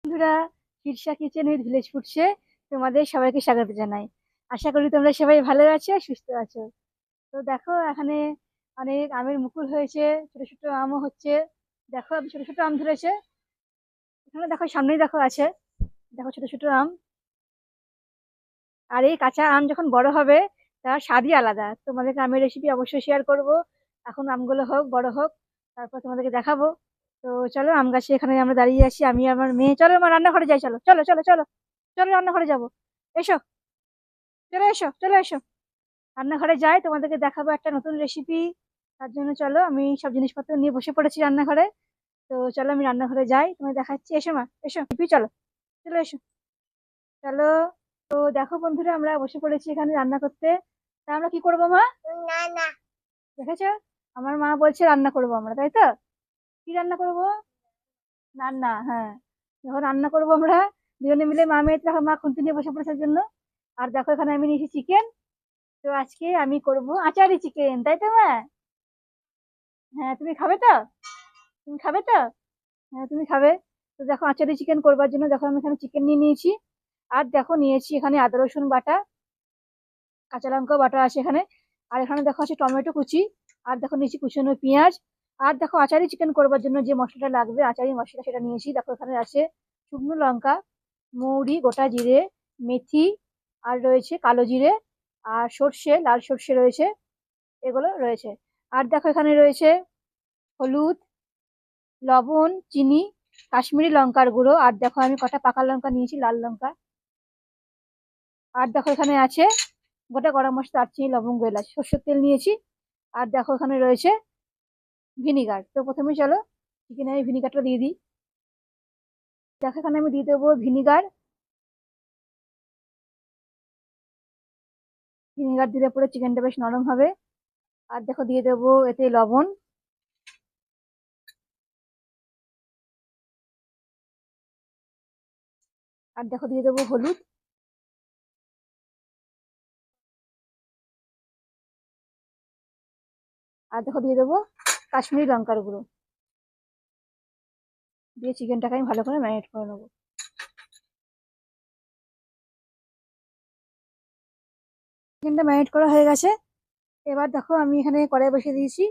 বন্ধুরা, Shirsha kitchen with village ফুডসে তোমাদের সবাইকে স্বাগত জানাই। আশা করি তোমরা সবাই ভালো আছো, সুস্থ আছো। তো দেখো, এখানে অনেক আমের মুকুল হয়েছে, ছোট ছোট আমও হচ্ছে। দেখো, ছোট ছোট আম ধরেছে। এখানে দেখো, সামনেই দেখো আছে। দেখো, ছোট ছোট আম। আর এই কাঁচা আম যখন বড় হবে, তার স্বাদই আলাদা। তোমাদেরকে আমের রেসিপি অবশ্যই শেয়ার করব। এখন আমগুলো হোক, বড় হোক, তারপর তোমাদেরকে দেখাবো। তো চলো, আম গাছে এখানে আমরা দাঁড়িয়ে আছি, আমি আমার মেয়ে। চলো, আমার রান্নাঘরে যাই। চলো চলো চলো চলো, চলো রান্নাঘরে যাবো। এসো, চলে এসো, চলে এসো। রান্নাঘরে যাই, তোমাদেরকে দেখাবো একটা নতুন রেসিপি। তার জন্য চলো, আমি সব জিনিসপত্র নিয়ে বসে পড়েছি রান্নাঘরে। তো চলো, আমি রান্নাঘরে যাই, তোমায় দেখাচ্ছি। এসো মা, এসো টিপি, চলো, চলে এসো, চলো। তো দেখো বন্ধুরা, আমরা বসে পড়েছি এখানে রান্না করতে। তা আমরা কি করবো মা? না না, দেখেছো, আমার মা বলছে রান্না করবো আমরা, তাই তো? কি রান্না করবো? রান্না, হ্যাঁ। যখন রান্না করবো আমরা দুজনে মিলে, মা মেয়ে, দেখো মা খুন্তি নিয়ে বসে পড়েছে জন্য। আর দেখো, এখানে আমি নিয়েছি চিকেন। তো আজকে আমি করব আচারি চিকেন, তাই তো মা? হ্যাঁ, তুমি খাবে তো? তুমি খাবে তো? হ্যাঁ, তুমি খাবে। তো দেখো, আচারি চিকেন করবার জন্য দেখো, আমি এখানে চিকেন নিয়ে নিয়েছি। আর দেখো, নিয়েছি এখানে আদা রসুন বাটা, কাঁচা লঙ্কা বাটা আছে এখানে। আর এখানে দেখো আছে টমেটো কুচি। আর দেখো, নিয়েছি কুচনো পেঁয়াজ। আর দেখো, আচারি চিকেন করবার জন্য যে মশলাটা লাগবে, আচারি মশলা, সেটা নিয়েছি। দেখো, এখানে আছে শুকনো লঙ্কা, মৌরি, গোটা জিরে, মেথি, আর রয়েছে কালো জিরে, আর সর্ষে, লাল সর্ষে রয়েছে, এগুলো রয়েছে। আর দেখো, এখানে রয়েছে হলুদ, লবণ, চিনি, কাশ্মীরি লঙ্কার গুঁড়ো। আর দেখো, আমি কটা পাকা লঙ্কা নিয়েছি, লাল লঙ্কা। আর দেখো, এখানে আছে গোটা গরম মশলা, দারচিনি, লবঙ্গ, এলাচ, সর্ষের তেল নিয়েছি। আর দেখো, এখানে রয়েছে ভিনিগার। তো প্রথমে চলো, চিকেনে আমি ভিনিগারটা দিয়ে দিই। দেখো, এখানে আমি দিয়ে দেবো ভিনিগার। ভিনিগার দিলে পরে চিকেনটা বেশ নরম হবে। আর দেখো, দিয়ে দেবো এতে লবণ। আর দেখো, দিয়ে দেবো হলুদ। আর দেখো, দিয়ে দেবো কাশ্মীরি লঙ্কার গুঁড়ো। দিয়ে চিকেনটাকে আমি ভালো করে ম্যারিনেট করে নেবো। চিকেনটা ম্যারিনেট করা হয়ে গেছে। এবার দেখো, আমি এখানে কড়াই বসিয়ে দিয়েছি।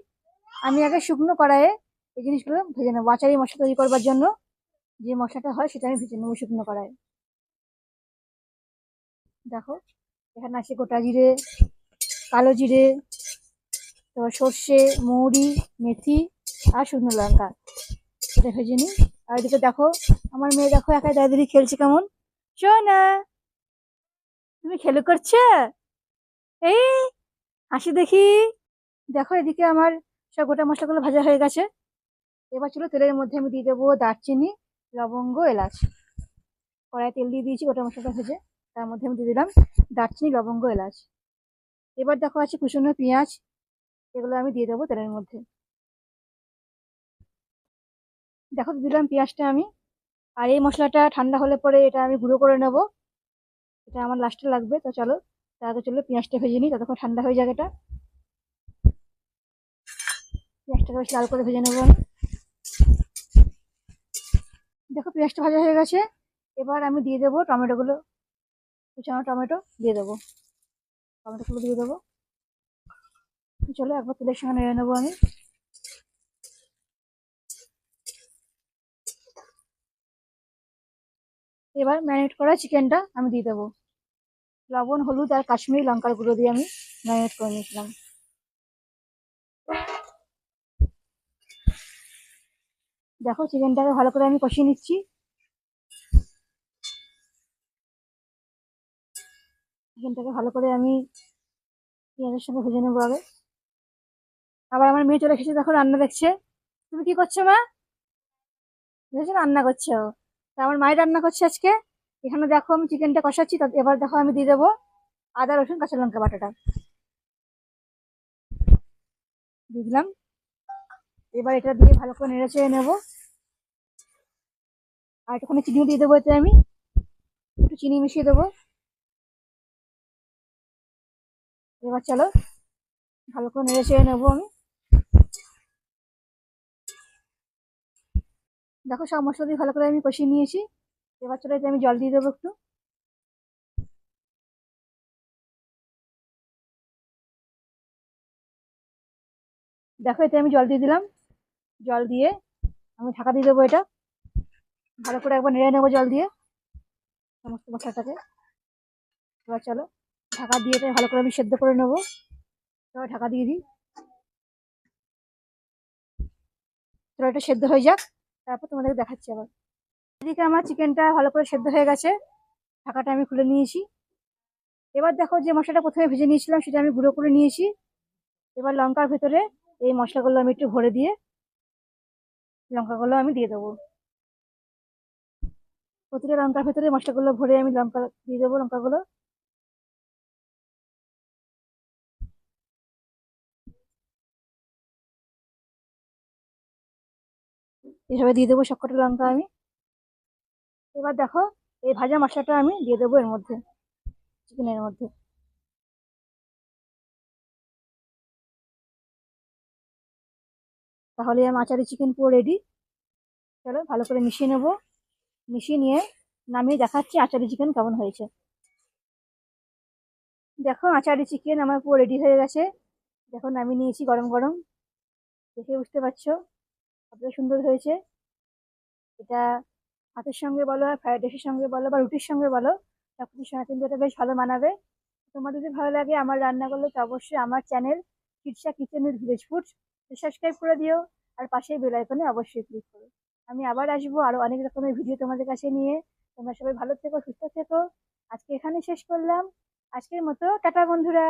আমি আগে শুকনো কড়াইয়ে এই জিনিসগুলো ভেজে নেবো। আচারি মশলা তৈরি করবার জন্য যে মশলাটা হয়, সেটা আমি ভেজে নেবো শুকনো কড়াইয়ে। দেখো, এখানে আছে গোটা জিরে, কালো জিরে, তো সর্ষে, মৌরি, মেথি, আর শুকনো লঙ্কা। এটা ভেজে নিই। আর এদিকে দেখো, আমার মেয়ে দেখো একাই দাঁড়িয়ে খেলছে কেমন। শোনা, তুমি খেলে করছো? এই, হাসি দেখি। দেখো, এদিকে আমার সব গোটা মশলাগুলো ভাজা হয়ে গেছে। এবার চলো, তেলের মধ্যে আমি দিয়ে দেবো দারচিনি, লবঙ্গ, এলাচ। কড়াই তেল দিয়ে দিয়েছি গোটা মশলাটা ভেজে। তার মধ্যে আমি দিয়ে দিলাম দারচিনি, লবঙ্গ, এলাচ। এবার দেখো, আছে কুচনো পেঁয়াজ, এগুলো আমি দিয়ে দেবো তেলের মধ্যে। দেখো, দিলাম পেঁয়াজটা আমি। আর এই মশলাটা ঠান্ডা হলে পরে এটা আমি গুঁড়ো করে নেব। এটা আমার লাস্টে লাগবে। তো চলো, তার আগে চলো পেঁয়াজটা ভেজে নিই, ততক্ষণ ঠান্ডা হয়ে যাক এটা। পেঁয়াজটাকে বেশ লাল করে ভেজে নেবো আমি। দেখো, পেঁয়াজটা ভাজা হয়ে গেছে। এবার আমি দিয়ে দেবো টমেটোগুলো, কুচানো টমেটো দিয়ে দেবো। টমেটোগুলো দিয়ে দেবো। চলো, একবার তেলের সঙ্গে নেড়ে নেবো আমি। এবার ম্যারিনেট করা চিকেনটা আমি দিয়ে দেবো। লবণ, হলুদ, আর কাশ্মীরি লঙ্কার গুঁড়ো দিয়ে আমি ম্যারিনেট করে নিয়েছিলাম। দেখো, চিকেনটাকে ভালো করে আমি কষিয়ে নিচ্ছি। চিকেনটাকে ভালো করে আমি পেঁয়াজের সঙ্গে ভেজে নেবো আগে। আবার আমার মেয়ে চলে এসেছে, দেখো রান্না দেখছে। তুমি কি করছো মা? দেখেছো, রান্না করছো। তা আমার মায়ের রান্না করছে আজকে। এখানে দেখো, আমি চিকেনটা কষাচ্ছি। এবার দেখো, আমি দিয়ে দেবো আদা রসুন কাঁচা লঙ্কা বাটাটা দিয়ে দিলাম। এবার এটা দিয়ে ভালো করে নেড়ে চেড়ে নেবো। আর একটুখানি চিনিও দিয়ে দেবো এতে আমি। একটু চিনি মিশিয়ে দেবো। এবার চলো, ভালো করে নেড়ে চেড়ে নেবো আমি। দেখো, সব মশলা দিয়ে ভালো করে আমি কষিয়ে নিয়েছি। এবার চলে এতে আমি জল দিয়ে দেবো একটু। দেখো এতে আমি জল দিয়ে দিলাম। জল দিয়ে আমি ঢাকা দিয়ে দেবো এটা। ভালো করে একবার নেড়ে নেবো জল দিয়ে সমস্ত মশলাটাকে। এবার চলো ঢাকা দিয়ে এটা ভালো করে আমি সেদ্ধ করে নেবো। এবার ঢাকা দিয়ে দিই। চলো এটা সেদ্ধ হয়ে যাক, তারপর তোমাদেরকে দেখাচ্ছি আবার। এদিকে আমার চিকেনটা ভালো করে সেদ্ধ হয়ে গেছে, ঢাকাটা আমি খুলে নিয়েছি। এবার দেখো যে মশলাটা প্রথমে ভেজে নিয়েছিলাম সেটা আমি গুঁড়ো করে নিয়েছি। এবার লঙ্কার ভেতরে এই মশলাগুলো আমি একটু ভরে দিয়ে লঙ্কাগুলো আমি দিয়ে দেবো। প্রতিটা লঙ্কার ভেতরে মশলাগুলো ভরে আমি লঙ্কা দিয়ে দেবো, লঙ্কাগুলো। এভাবে দিয়ে দেবো সবকটা লঙ্কা আমি। এবার দেখো এই ভাজা মশলাটা আমি দিয়ে দেবো এর মধ্যে, চিকেনের মধ্যে। তাহলে আমার আচারি চিকেন পুরো রেডি। চলো ভালো করে মিশিয়ে নেবো। মিশিয়ে নিয়ে নামিয়ে দেখাচ্ছি আচারি চিকেন কেমন হয়েছে। দেখো আচারি চিকেন আমার পুরো রেডি হয়ে গেছে। দেখো নামিয়ে নিয়েছি গরম গরম, দেখে বুঝতে পারছো কতটা সুন্দর হয়েছে। এটা ভাতের সঙ্গে বলো, আর ফ্রাইড রাইসের সঙ্গে বলো, বা রুটির সঙ্গে বলো, সবকিছুর সঙ্গে কিন্তু এটা বেশ ভালো মানাবে। তোমার যদি ভালো লাগে আমার রান্নাগুলো, তো অবশ্যই আমার চ্যানেল কিডসা kitchen with village foods subscribe করে দিও। আর পাশেই বেল আইকনে অবশ্যই ক্লিক করো। আমি আবার আসবো আরো অনেক রকমের ভিডিও তোমাদের কাছে নিয়ে। তোমরা সবাই ভালো থেকো, সুস্থ থেকো। আজকে এখানে শেষ করলাম। আজকের মতো টাটা বন্ধুরা।